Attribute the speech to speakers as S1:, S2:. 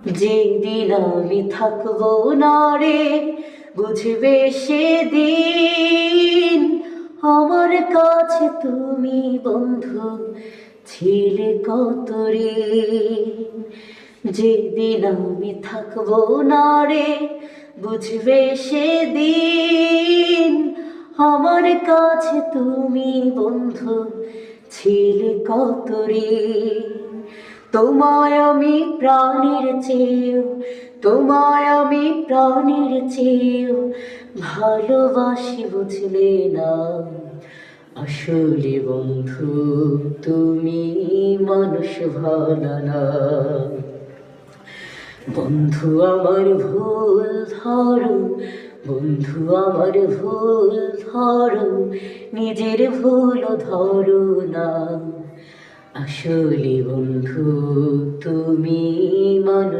S1: যেদিন আমি থাকবো না রে, বুঝবে সেদিন আমার কাছে তুমি বন্ধু ছিলে কত ঋণ। যেদিন আমি থাকবো না রে, বুঝবে সেদিন আমার কাছে তুমি বন্ধু ছিলে কত ঋণ। তোমায় আমি প্রাণের চেয়েও, তোমায় আমি প্রাণের চেয়েও ভালোবাসি, বুঝলে না আসলে বন্ধু তুমি মানুষ ভালো না। বন্ধু আমার ভুল ধরো, বন্ধু আমার ভুল ধরো, নিজের ভুল ধরো না। আসলে বন্ধু তুমি মানুষ